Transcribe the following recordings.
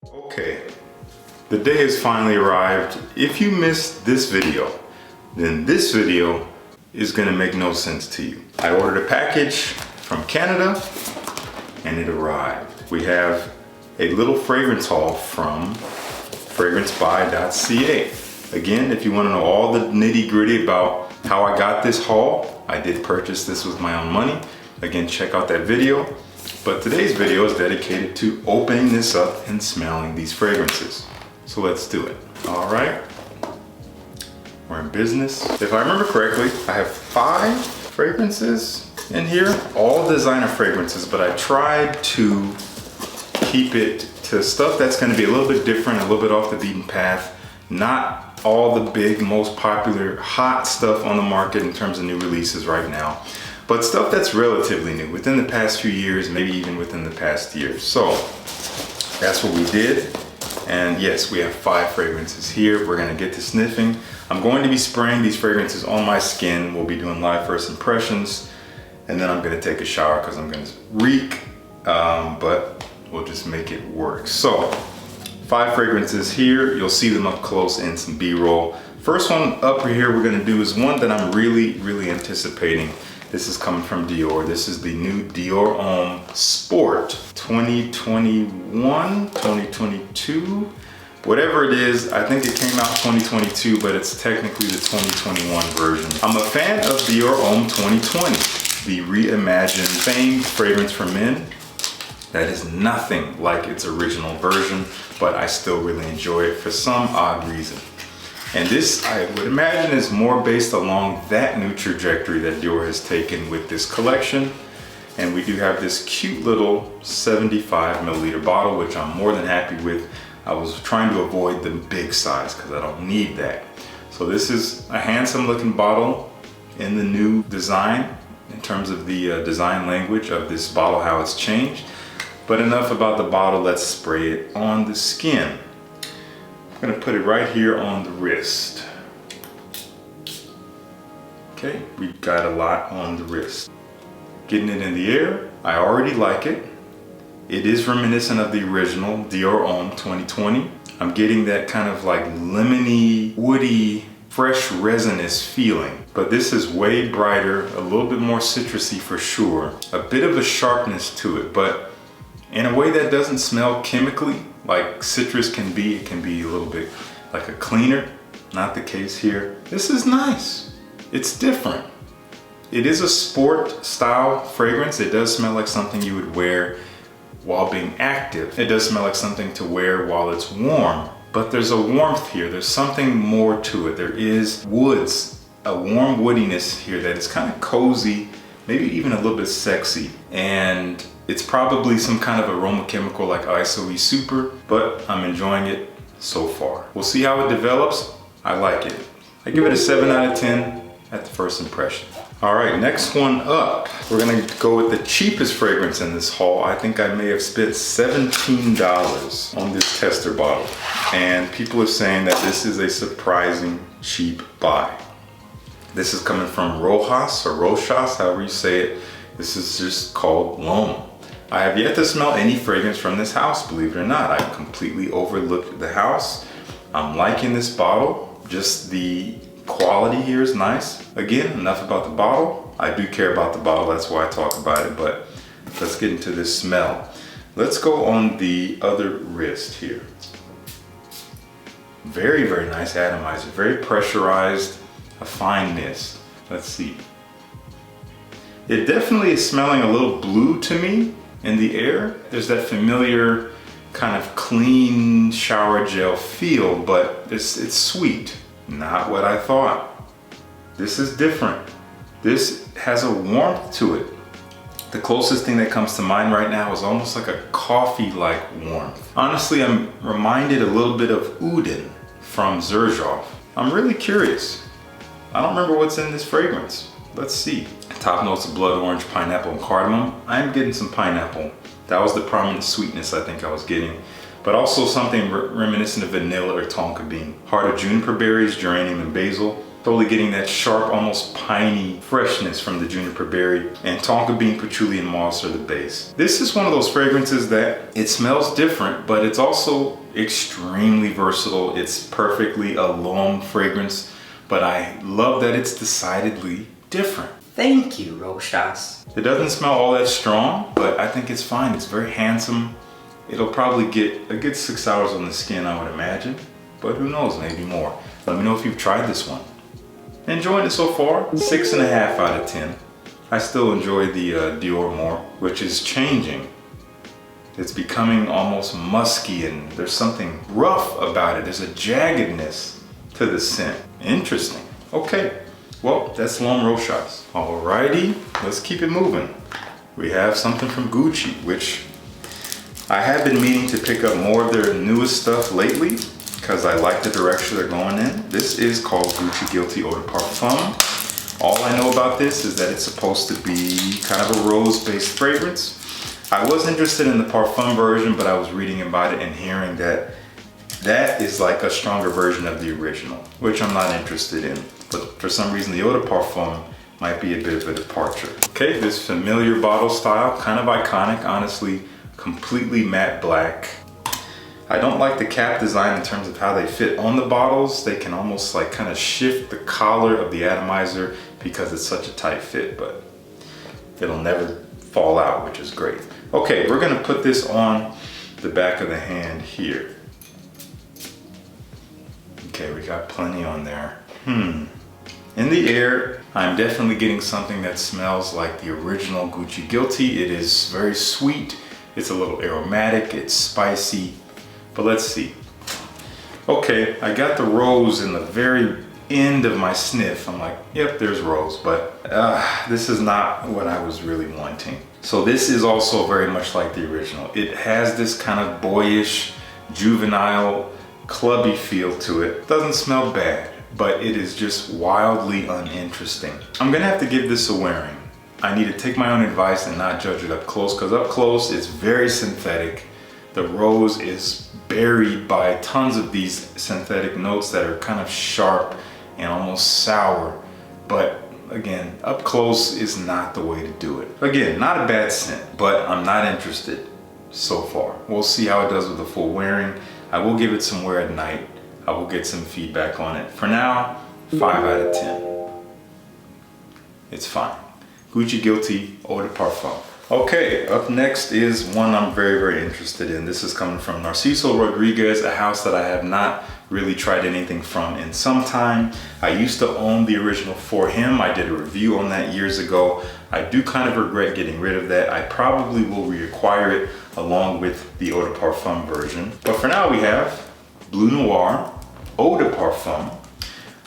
Okay, the day has finally arrived. If you missed this video, then this video is gonna make no sense to you. I ordered a package from Canada and it arrived. We have a little fragrance haul from fragrancebuy.ca. Again, if you wanna know all the nitty gritty about how I got this haul, I did purchase this with my own money. Again, check out that video. But today's video is dedicated to opening this up and smelling these fragrances. So let's do it. All right, we're in business. If I remember correctly, I have 5 fragrances in here, all designer fragrances, but I tried to keep it to stuff that's gonna be a little bit different, a little bit off the beaten path, not all the big, most popular, hot stuff on the market in terms of new releases right now, but stuff that's relatively new, within the past few years, maybe even within the past year. So that's what we did. And yes, we have 5 fragrances here. We're gonna get to sniffing. I'm going to be spraying these fragrances on my skin. We'll be doing live first impressions. And then I'm gonna take a shower because I'm gonna reek, but we'll just make it work. So 5 fragrances here. You'll see them up close in some B-roll. First one up here we're gonna do is one that I'm really anticipating. This is coming from Dior. This is the new Dior Homme Sport 2021, 2022, whatever it is. I think it came out 2022, but it's technically the 2021 version. I'm a fan of Dior Homme 2020, the reimagined famed fragrance for men. That is nothing like its original version, but I still really enjoy it for some odd reason. And this, I would imagine, is more based along that new trajectory that Dior has taken with this collection. And we do have this cute little 75 milliliter bottle, which I'm more than happy with. I was trying to avoid the big size because I don't need that. So this is a handsome looking bottle in the new design in terms of the design language of this bottle, how it's changed. But enough about the bottle, let's spray it on the skin. I'm gonna put it right here on the wrist. Okay, we've got a lot on the wrist. Getting it in the air, I already like it. It is reminiscent of the original Dior Homme 2020. I'm getting that kind of like lemony, woody, fresh resinous feeling. But this is way brighter, a little bit more citrusy for sure. A bit of a sharpness to it, but in a way that doesn't smell chemically like citrus can be. It can be a little bit like a cleaner. Not the case here. This is nice. It's different. It is a sport style fragrance. It does smell like something you would wear while being active. It does smell like something to wear while it's warm. But there's a warmth here. There's something more to it. There is woods, a warm woodiness here that is kind of cozy, maybe even a little bit sexy. And it's probably some kind of aroma chemical like ISOE Super, but I'm enjoying it so far. We'll see how it develops. I like it. I give it a 7 out of 10 at the first impression. All right, next one up. We're gonna go with the cheapest fragrance in this haul. I think I may have spent $17 on this tester bottle. And people are saying that this is a surprising cheap buy. This is coming from Rochas or Rochas, however you say it. This is just called Homme. I have yet to smell any fragrance from this house, believe it or not. I completely overlooked the house. I'm liking this bottle. Just the quality here is nice. Again, enough about the bottle. I do care about the bottle, that's why I talk about it, but let's get into this smell. Let's go on the other wrist here. Very nice atomizer, very pressurized, a fine mist. Let's see. It definitely is smelling a little blue to me. In the air, there's that familiar kind of clean shower gel feel, but it's sweet. Not what I thought. This is different. This has a warmth to it. The closest thing that comes to mind right now is almost like a coffee-like warmth. Honestly, I'm reminded a little bit of Udin from Xerjoff. I'm really curious. I don't remember what's in this fragrance. Let's see. Top notes of blood orange, pineapple, and cardamom. I'm getting some pineapple. That was the prominent sweetness I think I was getting. But also something reminiscent of vanilla or tonka bean. Heart of juniper berries, geranium, and basil. Totally getting that sharp, almost piney freshness from the juniper berry, and tonka bean, patchouli, and moss are the base. This is one of those fragrances that it smells different, but it's also extremely versatile. It's perfectly a L'Homme fragrance, but I love that it's decidedly different. Thank you, Rochas. It doesn't smell all that strong, but I think it's fine. It's very handsome. It'll probably get a good 6 hours on the skin, I would imagine, but who knows, maybe more. Let me know if you've tried this one. Enjoying it so far, 6.5 out of 10. I still enjoy the Dior more, which is changing. It's becoming almost musky and there's something rough about it. There's a jaggedness to the scent. Interesting. Okay, well, that's L'Homme Rochas. Alrighty, let's keep it moving. We have something from Gucci, which I have been meaning to pick up more of their newest stuff lately, because I like the direction they're going in. This is called Gucci Guilty Eau de Parfum. All I know about this is that it's supposed to be kind of a rose-based fragrance. I was interested in the parfum version, but I was reading about it and hearing that that is like a stronger version of the original, which I'm not interested in. But for some reason, the Eau de Parfum might be a bit of a departure. Okay, this familiar bottle style, kind of iconic, honestly, completely matte black. I don't like the cap design in terms of how they fit on the bottles. They can almost like kind of shift the collar of the atomizer because it's such a tight fit, but it'll never fall out, which is great. Okay, we're gonna put this on the back of the hand here. Okay, we got plenty on there. In the air, I'm definitely getting something that smells like the original Gucci Guilty. It is very sweet. It's a little aromatic, it's spicy. But let's see. Okay, I got the rose in the very end of my sniff. I'm like, yep, there's rose, but this is not what I was really wanting. So this is also very much like the original. It has this kind of boyish, juvenile, clubby feel to it. Doesn't smell bad, but it is just wildly uninteresting. I'm gonna have to give this a wearing. I need to take my own advice and not judge it up close, because up close it's very synthetic. The rose is buried by tons of these synthetic notes that are kind of sharp and almost sour. But again, up close is not the way to do it. Again, not a bad scent, but I'm not interested so far. We'll see how it does with the full wearing. I will give it some wear at night. I will get some feedback on it. For now, 5 out of 10. It's fine. Gucci Guilty Eau de Parfum. Okay, up next is one I'm very, very interested in. This is coming from Narciso Rodrigues, a house that I have not really tried anything from in some time. I used to own the original For Him. I did a review on that years ago. I do kind of regret getting rid of that. I probably will reacquire it along with the Eau de Parfum version. But for now we have Bleu Noir Eau de Parfum.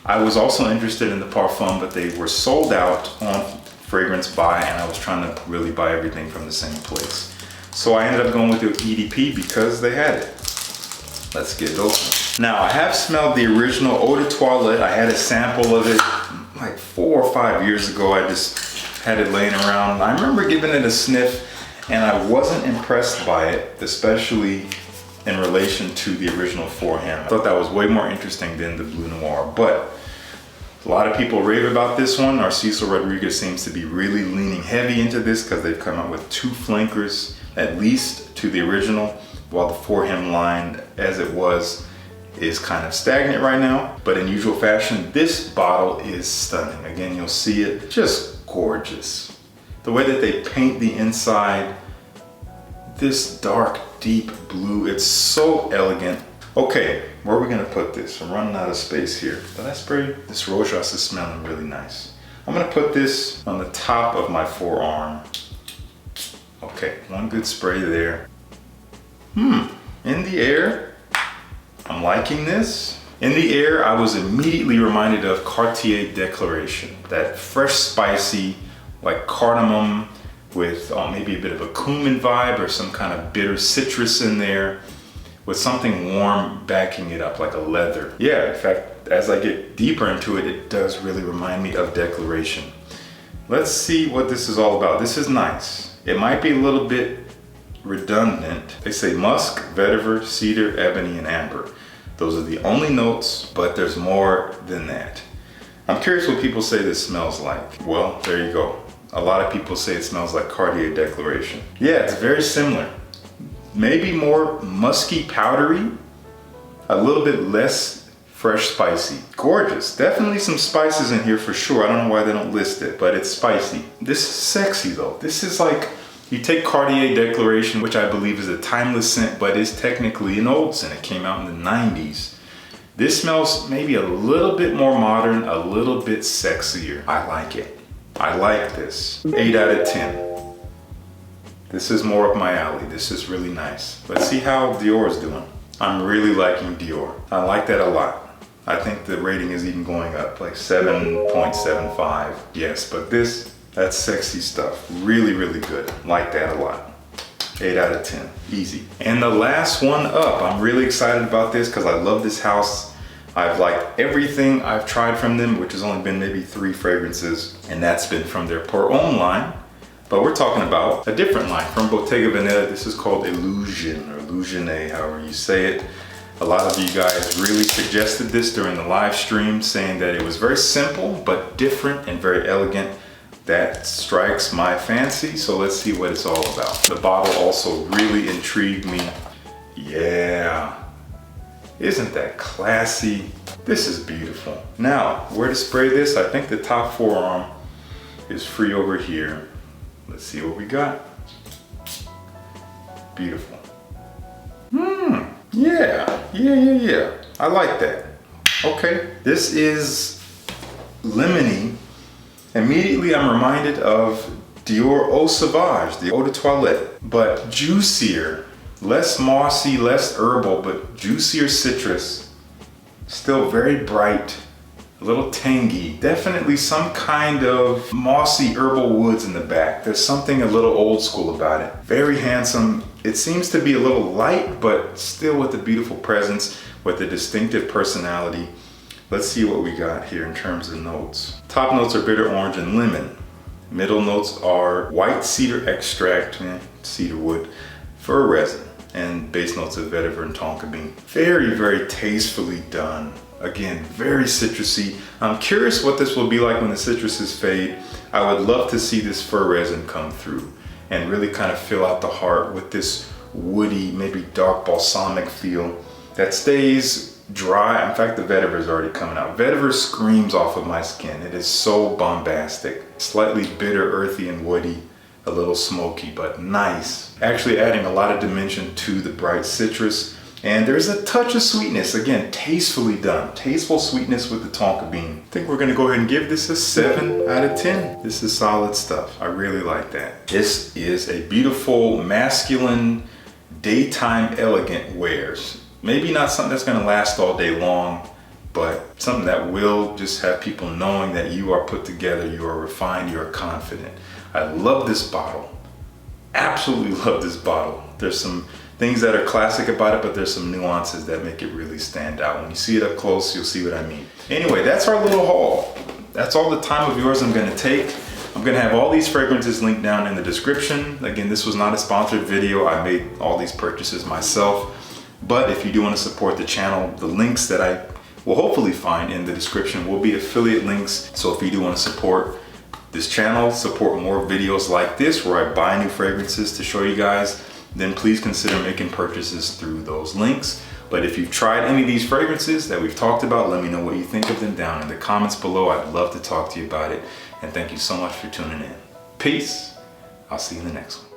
I was also interested in the Parfum, but they were sold out on fragrance buy, and I was trying to really buy everything from the same place. So I ended up going with the EDP because they had it. Let's get it open. Now I have smelled the original Eau de Toilette. I had a sample of it like 4 or 5 years ago. I just had it laying around. I remember giving it a sniff and I wasn't impressed by it, especially in relation to the original For Him. I thought that was way more interesting than the Bleu Noir, but a lot of people rave about this one. Narciso Rodrigues seems to be really leaning heavy into this because they've come out with 2 flankers, at least to the original, while the For Him line, as it was, is kind of stagnant right now. But in usual fashion, this bottle is stunning. Again, you'll see it, just gorgeous. The way that they paint the inside, this dark, deep blue, it's so elegant. Okay, where are we gonna put this? I'm running out of space here. Did I spray? This Rochas is smelling really nice. I'm gonna put this on the top of my forearm. Okay, one good spray there. In the air, I'm liking this. In the air, I was immediately reminded of Cartier Declaration. That fresh, spicy, like cardamom with maybe a bit of a cumin vibe or some kind of bitter citrus in there, with something warm backing it up, like a leather. Yeah, in fact, as I get deeper into it, it does really remind me of Declaration. Let's see what this is all about. This is nice. It might be a little bit redundant. They say musk, vetiver, cedar, ebony, and amber. Those are the only notes, but there's more than that. I'm curious what people say this smells like. Well, there you go. A lot of people say it smells like Cartier Declaration. Yeah, it's very similar. Maybe more musky, powdery, a little bit less fresh, spicy. Gorgeous. Definitely some spices in here for sure. I don't know why they don't list it, but it's spicy. This is sexy though. This is like, you take Cartier Declaration, which I believe is a timeless scent, but is technically an old scent. It came out in the 90s. This smells maybe a little bit more modern, a little bit sexier. I like it. I like this. 8 out of 10. This is more up my alley. This is really nice. Let's see how Dior is doing. I'm really liking Dior. I like that a lot. I think the rating is even going up, like 7.75. Yes, but that's sexy stuff. Really, really good. Like that a lot. 8 out of 10, easy. And the last one up, I'm really excited about this because I love this house. I've liked everything I've tried from them, which has only been maybe 3 fragrances, and that's been from their Pour Homme line. But we're talking about a different line from Bottega Veneta. This is called Illusione, or Illusione, however you say it. A lot of you guys really suggested this during the live stream, saying that it was very simple, but different and very elegant. That strikes my fancy, so let's see what it's all about. The bottle also really intrigued me. Yeah, isn't that classy? This is beautiful. Now, where to spray this? I think the top forearm is free over here. Let's see what we got. Beautiful. Yeah. I like that. Okay, this is lemony. Immediately I'm reminded of Dior Eau Sauvage, the Eau de Toilette, but juicier, less mossy, less herbal, but juicier citrus. Still very bright, a little tangy. Definitely some kind of mossy herbal woods in the back. There's something a little old school about it. Very handsome. It seems to be a little light, but still with a beautiful presence, with a distinctive personality. Let's see what we got here in terms of notes. Top notes are bitter orange and lemon. Middle notes are white cedar extract, cedar wood, fir resin, and base notes of vetiver and tonka bean. Very, very tastefully done. Again, very citrusy. I'm curious what this will be like when the citruses fade. I would love to see this fir resin come through and really kind of fill out the heart with this woody, maybe dark balsamic feel that stays dry. In fact, the vetiver is already coming out. Vetiver screams off of my skin. It is so bombastic. Slightly bitter, earthy, and woody. A little smoky, but nice. Actually adding a lot of dimension to the bright citrus. And there's a touch of sweetness. Again, tastefully done. Tasteful sweetness with the tonka bean. I think we're gonna go ahead and give this a 7 out of 10. This is solid stuff. I really like that. This is a beautiful, masculine, daytime elegant wears. Maybe not something that's gonna last all day long, but something that will just have people knowing that you are put together, you are refined, you are confident. I love this bottle. Absolutely love this bottle. There's some things that are classic about it, but there's some nuances that make it really stand out. When you see it up close, you'll see what I mean. Anyway, that's our little haul. That's all the time of yours I'm gonna take. I'm gonna have all these fragrances linked down in the description. Again, this was not a sponsored video. I made all these purchases myself. But if you do want to support the channel, the links that I will hopefully find in the description will be affiliate links. So if you do want to support this channel, support more videos like this where I buy new fragrances to show you guys, then please consider making purchases through those links. But if you've tried any of these fragrances that we've talked about, let me know what you think of them down in the comments below. I'd love to talk to you about it. And thank you so much for tuning in. Peace. I'll see you in the next one.